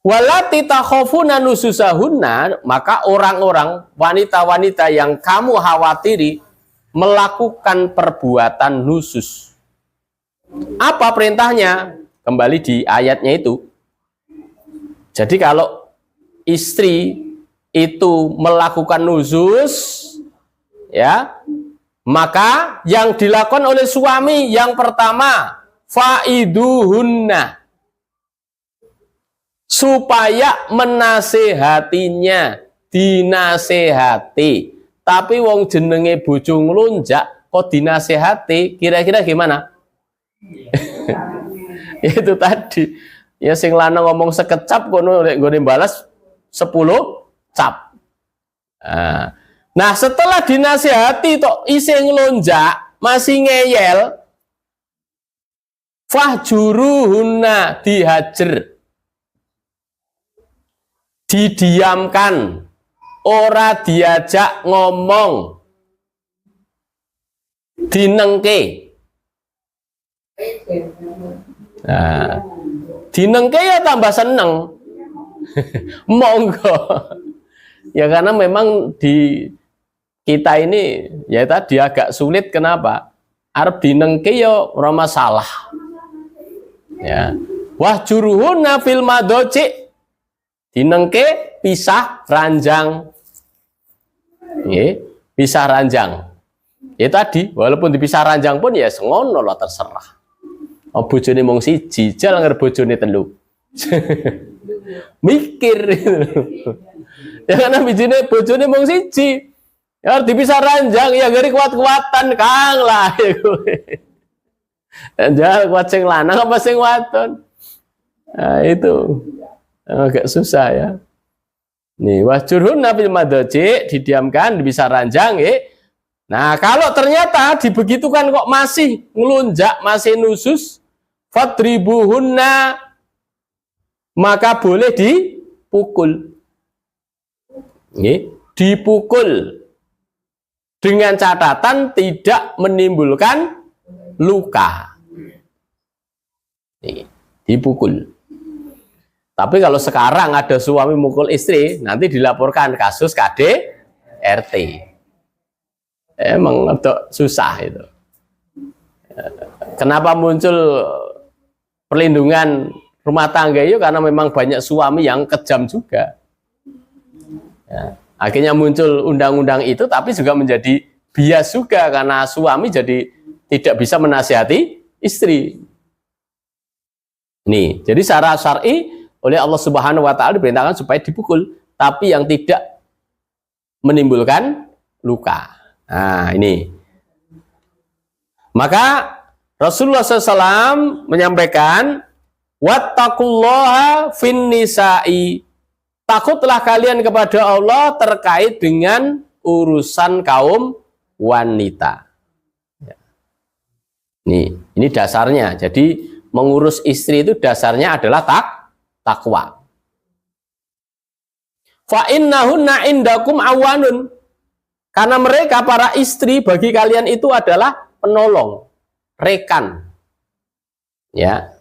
Walati takhafuna nususahunna, maka orang-orang wanita-wanita yang kamu khawatiri melakukan perbuatan nusus. Apa perintahnya? Kembali di ayatnya itu. Jadi kalau istri itu melakukan nusus, ya, maka yang dilakukan oleh suami yang pertama faiduhunna, supaya menasehatinya, dinasehati. Tapi wong jenenge bojo nglonjak kok dinasehati, kira-kira gimana? Itu tadi. Ya sing lanang ngomong sekecap kono nek nggone balas 10 cap. Nah, setelah dinasehati tok isih nglonjak, masih ngeyel, fahjuruhunna, dihajer. Didiamkan, ora diajak ngomong, dinengke. Nah, dinengke ya tambah seneng. Monggo. Ya karena memang di kita ini ya tadi agak sulit. Kenapa? Arep dinengke ya ora masalah. Ya. Wahjuruhunna fil madoji, dinengke pisah ranjang. Pisah ranjang. Ya tadi, walaupun dipisah ranjang pun ya sengono lah, terserah. Oh, bojone mung siji, jal ngger bojone telu. Mikir. Ya karena bojone mung siji. Ya dipisah ranjang, ya gari kuat-kuatan Kang lah. Jal kuat sing lanang apa sing wadon. Nah, itu agak susah ya. Nih, wahjurhunna fil madaji, didiamkan, bisa ranjang, Nah, kalau ternyata dibegitukan kok masih ngelunjak, masih nusus, fadribuhunna, maka boleh dipukul. Dipukul dengan catatan tidak menimbulkan luka. Dipukul. Tapi kalau sekarang ada suami mukul istri, nanti dilaporkan kasus KDRT. Emang agak susah itu. Kenapa muncul perlindungan rumah tangga itu? Karena memang banyak suami yang kejam juga. Ya, akhirnya muncul undang-undang itu, tapi juga menjadi bias juga karena suami jadi tidak bisa menasihati istri. Nih, jadi secara syar'i oleh Allah Subhanahu wa taala diperintahkan supaya dipukul, tapi yang tidak menimbulkan luka. Nah, ini. Maka Rasulullah SAW menyampaikan, wattaqullaha fin nisa'i. Takutlah kalian kepada Allah terkait dengan urusan kaum wanita. Ini dasarnya. Jadi mengurus istri itu dasarnya adalah takwa. Fa innahunna indakum awanun. Karena mereka para istri bagi kalian itu adalah penolong, rekan. Ya.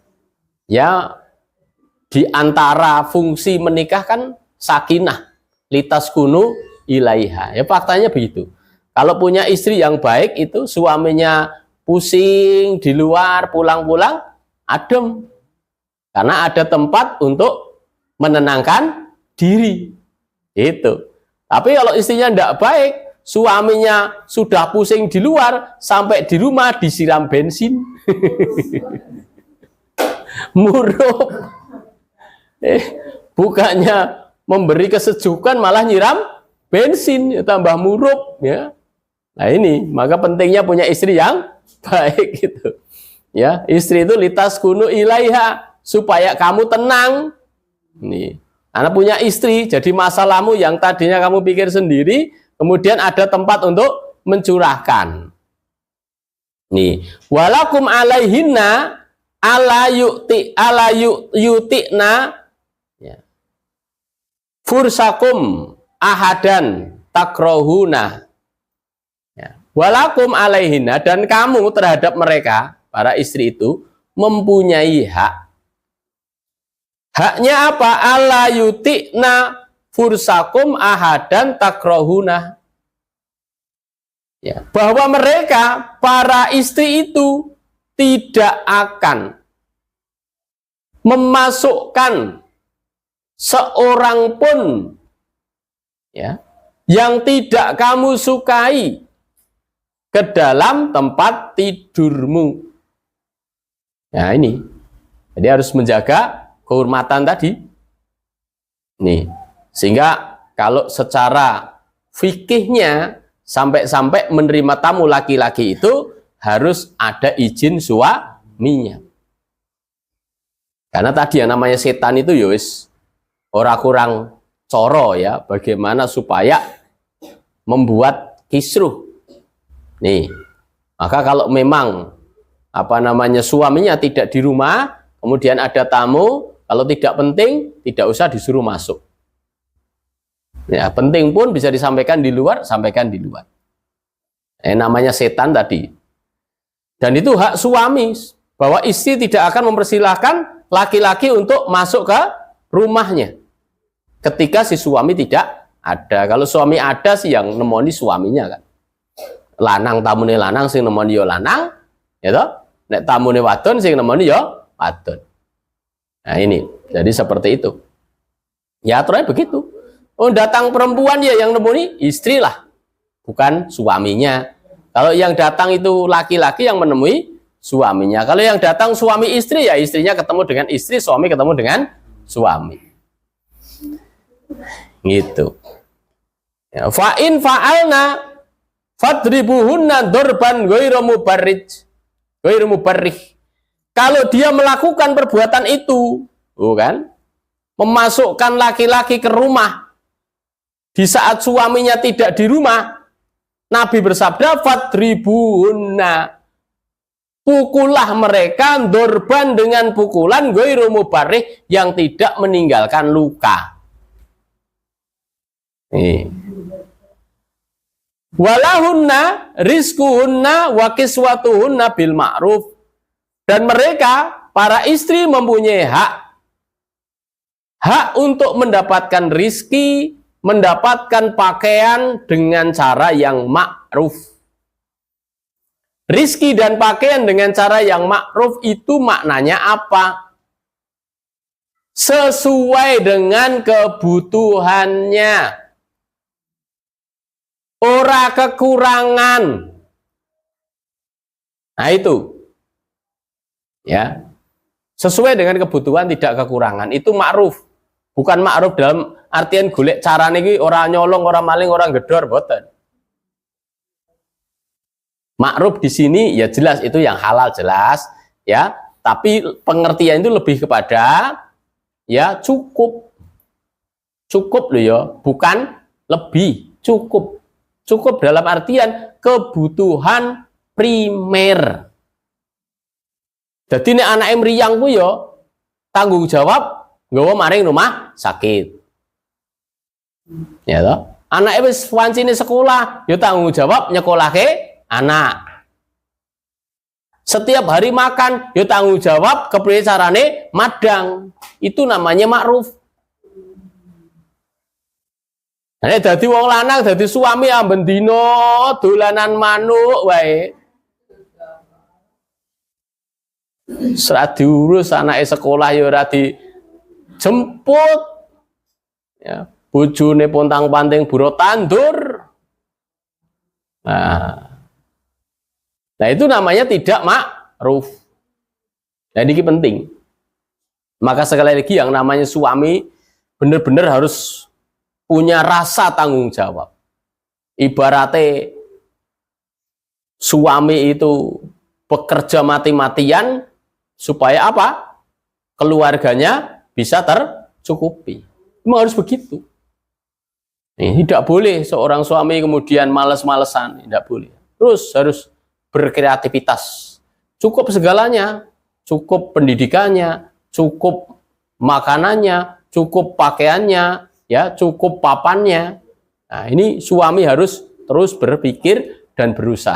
Ya, di antara fungsi menikah kan sakinah, litaskunu ilaiha. Ya faktanya begitu. Kalau punya istri yang baik itu suaminya pusing di luar, pulang-pulang adem. Karena ada tempat untuk menenangkan diri. Itu. Tapi kalau istrinya tidak baik, suaminya sudah pusing di luar, sampai di rumah disiram bensin. Murup. Bukannya memberi kesejukan malah nyiram bensin, ya, tambah murup, ya. Nah ini, maka pentingnya punya istri yang baik gitu. Ya, istri itu litas kunu ilaiha, supaya kamu tenang. Nih, anak punya istri, jadi masalahmu yang tadinya kamu pikir sendiri, kemudian ada tempat untuk mencurahkan. Nih, walakum alaihinna ala yutikna ya. Fursakum ahadan takrohuna ya. Walakum alaihinna, dan kamu terhadap mereka para istri itu mempunyai hak Haknya apa? Alla yutikna fursakum ahadan takrohuna. Ya, bahwa mereka para istri itu tidak akan memasukkan seorang pun ya yang tidak kamu sukai ke dalam tempat tidurmu. Ya ini, jadi harus menjaga kehormatan tadi. Nih, sehingga kalau secara fikihnya sampai-sampai menerima tamu laki-laki itu harus ada izin suaminya. Karena tadi yang namanya setan itu yowis ora kurang coro ya, bagaimana supaya membuat kisruh. Nih, maka kalau memang suaminya tidak di rumah, kemudian ada tamu, kalau tidak penting tidak usah disuruh masuk. Ya, penting pun bisa disampaikan di luar, sampaikan di luar. Namanya setan tadi. Dan itu hak suami, bahwa istri tidak akan mempersilahkan laki-laki untuk masuk ke rumahnya ketika si suami tidak ada. Kalau suami ada sih yang nemoni suaminya kan. Lanang tamune lanang sing nemoni yo lanang, ya toh? Nek tamune wadon sing nemoni yo wadon. Nah ini, jadi seperti itu. Ya aturannya begitu. Oh datang perempuan ya yang nemoni istri lah, bukan suaminya. Kalau yang datang itu laki-laki yang menemui suaminya. Kalau yang datang suami istri ya istrinya ketemu dengan istri, suami ketemu dengan suami. Gitu. Ya, fa'in fa'alna fadribuhunna dorban ghairu mubarrih. Kalau dia melakukan perbuatan itu, kan? Memasukkan laki-laki ke rumah di saat suaminya tidak di rumah, Nabi bersabda, fadribuhunna, pukullah mereka dorban dengan pukulan ghairu mubarrih yang tidak meninggalkan luka. Walahunna rizkuhunna wa kiswatuhunna bil ma'ruf. Dan mereka, para istri mempunyai hak untuk mendapatkan rizki, mendapatkan pakaian dengan cara yang ma'ruf. Rizki dan pakaian dengan cara yang ma'ruf itu maknanya apa? Sesuai dengan kebutuhannya. Ora kekurangan. Nah itu. Ya. Sesuai dengan kebutuhan, tidak kekurangan. Itu ma'ruf. Bukan ma'ruf dalam artian golek carane iki ora nyolong, ora maling, ora gedor, boten. Ma'ruf di sini ya jelas itu yang halal jelas, ya. Tapi pengertian itu lebih kepada ya cukup. Cukup loh ya, bukan lebih, cukup. Cukup dalam artian kebutuhan primer. Jadi nek anake mriyang ku ya tanggung jawab nggawa maring rumah sakit. Ya toh? Anake wis wancine sekolah, ya tanggung jawab nyekolahke anak. Setiap hari makan, ya tanggung jawab kepriye carane madang. Itu namanya ma'ruf. Nek dadi wong lanang, dadi suami amben dina dolanan manuk wae. Ora diurus anake sekolah ya ora dijemput. Ya, bojone pontang-panting buro tandur. Nah, itu namanya tidak ma'ruf. Jadi ini penting. Maka sekali lagi yang namanya suami benar-benar harus punya rasa tanggung jawab. Ibaratnya suami itu bekerja mati-matian supaya apa? Keluarganya bisa tercukupi. Memang harus begitu. Tidak boleh seorang suami kemudian males-malesan, tidak boleh. Terus harus berkreativitas. Cukup segalanya, cukup pendidikannya, cukup makanannya, cukup pakaiannya, ya, cukup papannya. Nah, ini suami harus terus berpikir dan berusaha.